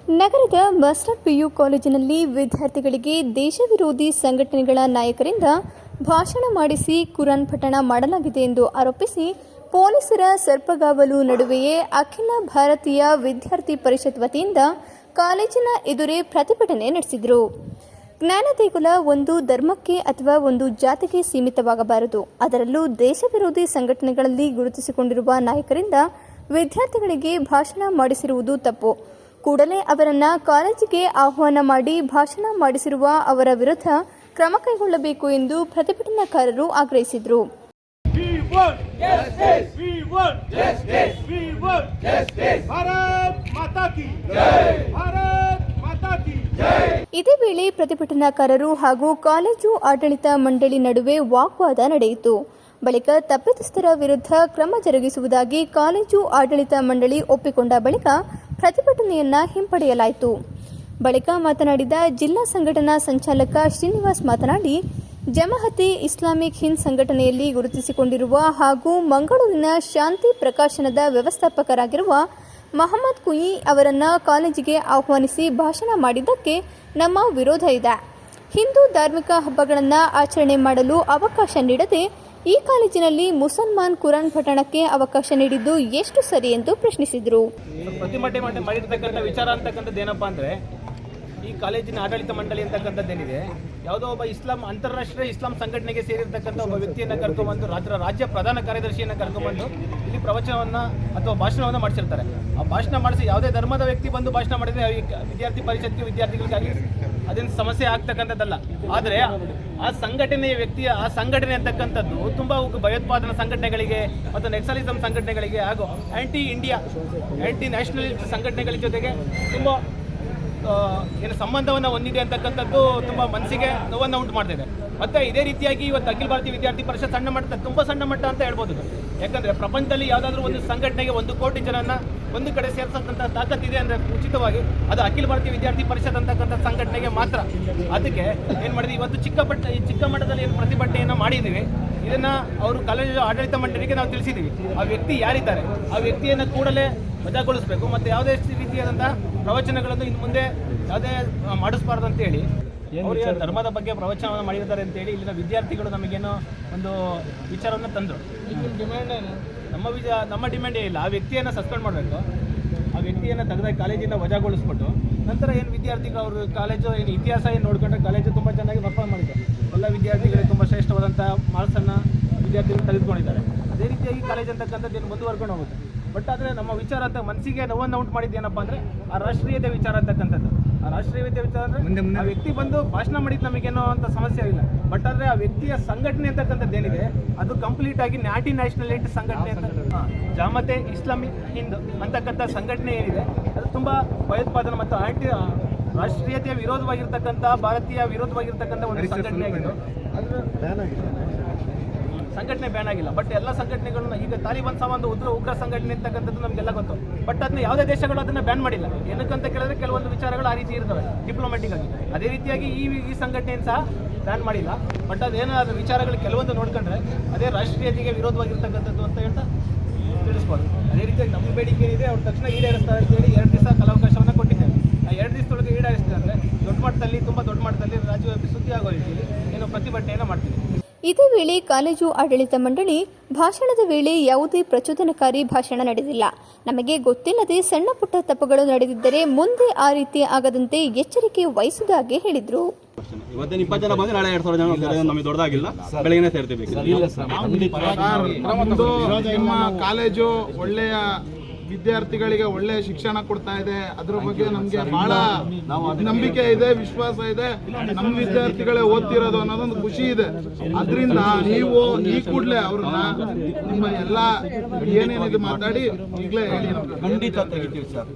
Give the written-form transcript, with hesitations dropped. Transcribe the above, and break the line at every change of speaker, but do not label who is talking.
ನಗರದ master PU ಕಾಲೇಜಿನಲ್ಲಿ ವಿದ್ಯಾರ್ಥಿಗಳಿಗೆ ದೇಶ ವಿರೋಧಿ ಸಂಘಟನೆಗಳ ನಾಯಕರಿಂದ ಭಾಷಣ ಮಾಡಿಸಿ ಕುರಾನ್ ಪಠಣ ಮಾಡಲಾಗಿದೆ ಎಂದು ಆರೋಪಿಸಿ ಪೊಲೀಸರ ಸರ್ಪಗಾವಲು ನಡುವೆಯೇ ಅಖಿಲ ಭಾರತೀಯ ವಿದ್ಯಾರ್ಥಿ ಪರಿಷತ್ ವತಿಯಿಂದ ಕಾಲೇಜಿನ ಎದುರೇ ಪ್ರತಿಭಟನೆ ನಡೆಸಿದರು. ಜ್ಞಾನ ದೇಗುಲ ಒಂದು ಧರ್ಮಕ್ಕೆ ಅಥವಾ ಒಂದು ಜಾತಿಗೆ ಸೀಮಿತವಾಗಬಾರದು. ಅದರಲ್ಲೂ ದೇಶ ವಿರೋಧಿ ಸಂಘಟನೆಗಳಲ್ಲಿ ಗುರುತಿಸಿಕೊಂಡಿರುವ ನಾಯಕರಿಂದ ವಿದ್ಯಾರ್ಥಿಗಳಿಗೆ ಭಾಷಣ ಮಾಡಿಸಿರುವುದು ತಪ್ಪು. ಕೂಡಲೇ ಅವರನ್ನು ಕಾಲೇಜಿಗೆ ಆಹ್ವಾನ ಮಾಡಿ ಭಾಷಣ ಮಾಡಿಸಿರುವ ಅವರ ವಿರುದ್ಧ ಕ್ರಮ ಕೈಗೊಳ್ಳಬೇಕು ಎಂದು ಪ್ರತಿಭಟನಾಕಾರರು ಆಗ್ರಹಿಸಿದರು. ಇದೇ ವೇಳೆ ಪ್ರತಿಭಟನಾಕಾರರು ಹಾಗೂ ಕಾಲೇಜು ಆಡಳಿತ ಮಂಡಳಿ ನಡುವೆ ವಾಗ್ವಾದ ನಡೆಯಿತು. ಬಳಿಕ ತಪ್ಪಿತಸ್ಥರ ವಿರುದ್ಧ ಕ್ರಮ ಜರುಗಿಸುವುದಾಗಿ ಕಾಲೇಜು ಆಡಳಿತ ಮಂಡಳಿ ಒಪ್ಪಿಕೊಂಡ ಬಳಿಕ ಪ್ರತಿಭಟನೆಯನ್ನ ಹಿಂಪಡೆಯಲಾಯಿತು. ಬಳಿಕ ಮಾತನಾಡಿದ ಜಿಲ್ಲಾ ಸಂಘಟನಾ ಸಂಚಾಲಕ ಶ್ರೀನಿವಾಸ್ ಮಾತನಾಡಿ, ಜಮಾಅತೆ ಇಸ್ಲಾಮಿಕ್ ಹಿಂದ್ ಸಂಘಟನೆಯಲ್ಲಿ ಗುರುತಿಸಿಕೊಂಡಿರುವ ಹಾಗೂ ಮಂಗಳೂರಿನ ಶಾಂತಿ ಪ್ರಕಾಶನದ ವ್ಯವಸ್ಥಾಪಕರಾಗಿರುವ ಮಹಮ್ಮದ್ ಕುಯಿ ಅವರನ್ನು ಕಾಲೇಜಿಗೆ ಆಹ್ವಾನಿಸಿ ಭಾಷಣ ಮಾಡಿದ್ದಕ್ಕೆ ನಮ್ಮ ವಿರೋಧ ಇದೆ. ಹಿಂದೂ ಧಾರ್ಮಿಕ ಹಬ್ಬಗಳನ್ನು ಆಚರಣೆ ಮಾಡಲು ಅವಕಾಶ ನೀಡದೆ ಈ ಕಾಲೇಜಿನಲ್ಲಿ ಮುಸಲ್ಮಾನ್ ಕುರಾನ್ ಪಠಣಕ್ಕೆ ಅವಕಾಶ ನೀಡಿದ್ದು ಎಷ್ಟು ಸರಿ ಎಂದು ಪ್ರಶ್ನಿಸಿದರು.
ಪ್ರತಿಭಟನೆ ಮಾಡಿರ್ತಕ್ಕಂಥ ವಿಚಾರ ಅಂತಕ್ಕಂಥದ್ದು ಏನಪ್ಪಾ ಅಂದರೆ, ಈ ಕಾಲೇಜಿನ ಆಡಳಿತ ಮಂಡಳಿ ಅಂತಕ್ಕಂಥದ್ದೇನಿದೆ, ಯಾವುದೋ ಒಬ್ಬ ಅಂತಾರಾಷ್ಟ್ರೀಯ ಇಸ್ಲಾಂ ಸಂಘಟನೆಗೆ ಸೇರಿರ್ತಕ್ಕಂಥ ಒಬ್ಬ ವ್ಯಕ್ತಿಯನ್ನು ಕರ್ಕೊಂಡ್ಬಂದು ರಾಜ್ಯ ಪ್ರಧಾನ ಕಾರ್ಯದರ್ಶಿಯನ್ನು ಕರ್ಕೊಂಡ್ಬಂದು ಇಲ್ಲಿ ಪ್ರವಚನವನ್ನು ಅಥವಾ ಭಾಷಣವನ್ನು ಮಾಡಿಸಿರ್ತಾರೆ. ಆ ಭಾಷಣ ಮಾಡಿಸಿ ಯಾವುದೇ ಧರ್ಮದ ವ್ಯಕ್ತಿ ಬಂದು ಭಾಷಣ ಮಾಡಿದರೆ ವಿದ್ಯಾರ್ಥಿ ಪರಿಷತ್ಗೆ ವಿದ್ಯಾರ್ಥಿಗಳಿಗಾಗಿ ಅದೇನು ಸಮಸ್ಯೆ ಆಗ್ತಕ್ಕಂಥದ್ದಲ್ಲ. ಆದರೆ ಆ ಸಂಘಟನೆಯ ವ್ಯಕ್ತಿಯ ಆ ಸಂಘಟನೆ ಅಂತಕ್ಕಂಥದ್ದು ತುಂಬ ಭಯೋತ್ಪಾದನಾ ಸಂಘಟನೆಗಳಿಗೆ ಮತ್ತು ನೆಕ್ಸಲಿಸಮ್ ಸಂಘಟನೆಗಳಿಗೆ ಹಾಗೂ ಆ್ಯಂಟಿ ನ್ಯಾಷನಲಿಸ್ಟ್ ಸಂಘಟನೆಗಳ ಜೊತೆಗೆ ತುಂಬ ಏನು ಸಂಬಂಧವನ್ನು ಹೊಂದಿದೆ ಅಂತಕ್ಕಂಥದ್ದು ತುಂಬ ಮನಸ್ಸಿಗೆ ನೋವನ್ನು ಉಂಟು ಮಾಡ್ತಿದೆ. ಮತ್ತು ಇದೇ ರೀತಿಯಾಗಿ ಇವತ್ತು ಅಖಿಲ ಭಾರತೀಯ ವಿದ್ಯಾರ್ಥಿ ಪರಿಷತ್ ತುಂಬ ಸಣ್ಣ ಮಟ್ಟ ಅಂತ ಹೇಳ್ಬೋದು. ಯಾಕಂದರೆ ಪ್ರಪಂಚದಲ್ಲಿ ಯಾವುದಾದ್ರೂ ಒಂದು ಸಂಘಟನೆಗೆ 1 ಕೋಟಿ ಜನನ ಒಂದು ಕಡೆ ಸೇರಿಸತಕ್ಕಂಥ ತಾಕತ್ತಿದೆ ಅಂದರೆ ಉಚಿತವಾಗಿ ಅದು ಅಖಿಲ ಭಾರತೀಯ ವಿದ್ಯಾರ್ಥಿ ಪರಿಷತ್ ಅಂತಕ್ಕಂಥ ಸಂಘಟನೆಗೆ ಮಾತ್ರ. ಅದಕ್ಕೆ ಏನು ಮಾಡಿದ್ವಿ, ಇವತ್ತು ಚಿಕ್ಕ ಮಟ್ಟದಲ್ಲಿ ಏನು ಪ್ರತಿಭಟನೆಯನ್ನು ಮಾಡಿದ್ದೀವಿ, ಇದನ್ನು ಅವರು ಕಾಲೇಜು ಆಡಳಿತ ಮಂಡಳಿಗೆ ನಾವು ತಿಳಿಸಿದ್ದೀವಿ. ಆ ವ್ಯಕ್ತಿ ಯಾರಿದ್ದಾರೆ ಆ ವ್ಯಕ್ತಿಯನ್ನು ಕೂಡಲೇ ವಜಾಗೊಳಿಸಬೇಕು ಮತ್ತು ಯಾವುದೇ ರೀತಿಯಾದಂಥ ಪ್ರವಚನಗಳನ್ನು ಇನ್ನು ಮುಂದೆ ಯಾವುದೇ ಮಾಡಿಸಬಾರ್ದು ಅಂತೇಳಿ ಅವರಿಗೆ ಧರ್ಮದ ಬಗ್ಗೆ ಪ್ರವಚನವನ್ನು ಮಾಡಿರ್ತಾರೆ ಅಂತೇಳಿ ಇಲ್ಲಿನ ವಿದ್ಯಾರ್ಥಿಗಳು ನಮಗೇನೋ ಒಂದು ವಿಚಾರವನ್ನು ತಂದರು. ನಮ್ಮ ಡಿಮ್ಯಾಂಡೇ ಇಲ್ಲ. ಆ ವ್ಯಕ್ತಿಯನ್ನು ಸಸ್ಪೆಂಡ್ ಮಾಡಬೇಕು. ಆ ವ್ಯಕ್ತಿಯನ್ನು ತೆಗೆದ ಕಾಲೇಜಿಂದ ವಜಾಗೊಳಿಸ್ಬಿಟ್ಟು ನಂತರ ಏನು ವಿದ್ಯಾರ್ಥಿಗಳು ಅವರು ಕಾಲೇಜು ಏನು ಇತಿಹಾಸ ಏನು ನೋಡಿಕೊಂಡ್ರೆ ಕಾಲೇಜು ತುಂಬ ಚೆನ್ನಾಗಿ ಪರ್ಫಾರ್ಮ್ ಮಾಡಿದ್ದಾರೆ. ಎಲ್ಲ ವಿದ್ಯಾರ್ಥಿಗಳಿಗೆ ತುಂಬ ಶ್ರೇಷ್ಠವಾದಂಥ ಮಾರ್ಕ್ಸನ್ನು ವಿದ್ಯಾರ್ಥಿಗಳು ತೆಗೆದುಕೊಂಡಿದ್ದಾರೆ. ಅದೇ ರೀತಿಯಾಗಿ ಕಾಲೇಜ್ ಅಂತಕ್ಕಂಥದ್ದು ಏನು ಮುಂದುವರ್ಕೊಂಡು ಹೋಗುತ್ತೆ. ಬಟ್ ಆದರೆ ನಮ್ಮ ವಿಚಾರ ಅಂತ ಮನಸ್ಸಿಗೆ ನೋವನ್ನು ಉಂಟು ಮಾಡಿದ್ದೇನಪ್ಪ ಅಂದರೆ ಆ ರಾಷ್ಟ್ರೀಯತೆ ವಿಚಾರ ಅಂತಕ್ಕಂಥದ್ದು. ಆ ರಾಷ್ಟ್ರೀಯತೆ ವಿಚಾರ ಅಂದರೆ ಆ ವ್ಯಕ್ತಿ ಬಂದು ಭಾಷಣ ಮಾಡಿದ್ದು ನಮಗೇನೋ ಅಂತ ಸಮಸ್ಯೆ ಇಲ್ಲ. ಬಟ್ ಆದರೆ ಆ ವ್ಯಕ್ತಿಯ ಸಂಘಟನೆ ಅಂತಕ್ಕಂಥದ್ದು ಏನಿದೆ ಅದು ಕಂಪ್ಲೀಟ್ ಆಗಿ ಆ್ಯಂಟಿ ನ್ಯಾಷನಲಿಸ್ಟ್ ಸಂಘಟನೆ ಅಂತ ಜಮಾಅತೆ ಇಸ್ಲಾಮಿಕ್ ಹಿಂದ್ ಅಂತಕ್ಕಂಥ ಸಂಘಟನೆ ಏನಿದೆ ಅದು ತುಂಬ ಭಯೋತ್ಪಾದನೆ ಮತ್ತು ರಾಷ್ಟ್ರೀಯತೆಯ ವಿರೋಧವಾಗಿರ್ತಕ್ಕಂಥ ಭಾರತೀಯ ವಿರೋಧವಾಗಿರ್ತಕ್ಕಂಥ ಒಂದು ಸಂಘಟನೆ ಆಗಿದ್ದು ಸಂಘಟನೆ ಬ್ಯಾನ್ ಆಗಿಲ್ಲ. ಬಟ್ ಎಲ್ಲ ಸಂಘಟನೆಗಳನ್ನ ಈಗ ತಾಲಿಬಾನ್ ಒಂದು ಉಗ್ರ ಸಂಘಟನೆ ಅಂತಕ್ಕಂಥದ್ದು ನಮಗೆಲ್ಲ ಗೊತ್ತು. ಬಟ್ ಅದನ್ನ ಯಾವುದೇ ದೇಶಗಳು ಅದನ್ನು ಬ್ಯಾನ್ ಮಾಡಿಲ್ಲ. ಏನಕ್ಕಂತ ಕೇಳಿದ್ರೆ ಕೆಲವೊಂದು ವಿಚಾರಗಳು ಆ ರೀತಿ ಇರ್ತವೆ ಡಿಪ್ಲೊಮ್ಯಾಟಿಕ್ ಆಗಿ. ಅದೇ ರೀತಿಯಾಗಿ ಈ ಸಂಘಟನೆಯನ್ನು ಸಹ ಬ್ಯಾನ್ ಮಾಡಿಲ್ಲ. ಬಟ್ ಅದೇನಾದ ವಿಚಾರಗಳು ಕೆಲವೊಂದು ನೋಡ್ಕೊಂಡ್ರೆ ಅದೇ ರಾಷ್ಟ್ರೀಯತೆಗೆ ವಿರೋಧವಾಗಿರ್ತಕ್ಕಂಥದ್ದು ಅಂತ ಹೇಳ್ತಾ ತಿಳಿಸ್ಬೋದು. ಅದೇ ರೀತಿಯಾಗಿ ನಮ್ಮ ಬೇಡಿಕೆ ಏನಿದೆ ಅವ್ರ ತಕ್ಷಣ ಈಡೇರಿಸ್ತಾರೆ ಅಂತೇಳಿ 2 ದಿವಸ ಕಾಲಾವಕಾಶವನ್ನು ಕೊಟ್ಟಿದ್ದೇವೆ. ಆ 2 ದಿವಸದೊಳಗೆ ಈಡೇರಿಸ್ತಾರೆ ಅಂದರೆ ತುಂಬ ದೊಡ್ಡ ಮಟ್ಟದಲ್ಲಿ ರಾಜ್ಯವ್ಯಾಪಿ ಸುದ್ದಿ ಆಗೋ ರೀತಿಯಲ್ಲಿ ಏನೋ ಪ್ರತಿಭಟನೆಯನ್ನು ಮಾಡ್ತೀವಿ.
ಇದೇ ವೇಳೆ ಕಾಲೇಜು ಆಡಳಿತ ಮಂಡಳಿ ಭಾಷಣದ ವೇಳೆ ಯಾವುದೇ ಪ್ರಚೋದನಕಾರಿ ಭಾಷಣ ನಡೆದಿಲ್ಲ. ನಮಗೆ ಗೊತ್ತಿಲ್ಲದೆ ಸಣ್ಣ ಪುಟ್ಟ ತಪ್ಪುಗಳು ನಡೆದಿದ್ದರೆ ಮುಂದೆ ಆ ರೀತಿ ಆಗದಂತೆ ಎಚ್ಚರಿಕೆ ವಹಿಸುವುದಾಗಿ ಹೇಳಿದರು.
ಇವತ್ತಿನ 20 ಜನ ಬಂದು ನಾಳೆ 2000 ಜನ ನಮಗೆ ದೊಡ್ಡದಾಗಿಲ್ಲ, ಬೆಳಗ್ಗೆ ಸೇರ್ತೀವಿ.
ನಿಮ್ಮ ಕಾಲೇಜು ಒಳ್ಳೆಯ ವಿದ್ಯಾರ್ಥಿಗಳಿಗೆ ಒಳ್ಳೆಯ ಶಿಕ್ಷಣ ಕೊಡ್ತಾ ಇದೆ. ಅದ್ರ ಬಗ್ಗೆ ನಮ್ಗೆ ಬಹಳ ನಂಬಿಕೆ ಇದೆ, ವಿಶ್ವಾಸ ಇದೆ. ನಮ್ಮ ವಿದ್ಯಾರ್ಥಿಗಳೇ ಓದ್ತಿರೋದು ಅನ್ನೋದೊಂದು ಖುಷಿ ಇದೆ. ಅದರಿಂದ ನೀವು ಈ ಕೂಡಲೇ ಅವ್ರನ್ನ ನಿಮ್ಮ ಎಲ್ಲ ಏನೇನಿದೆ ಮಾತಾಡಿ ಈಗಲೇ ಹೇಳಿ.
ಖಂಡಿತ ತೆಗಿತೀವಿ ಸರ್.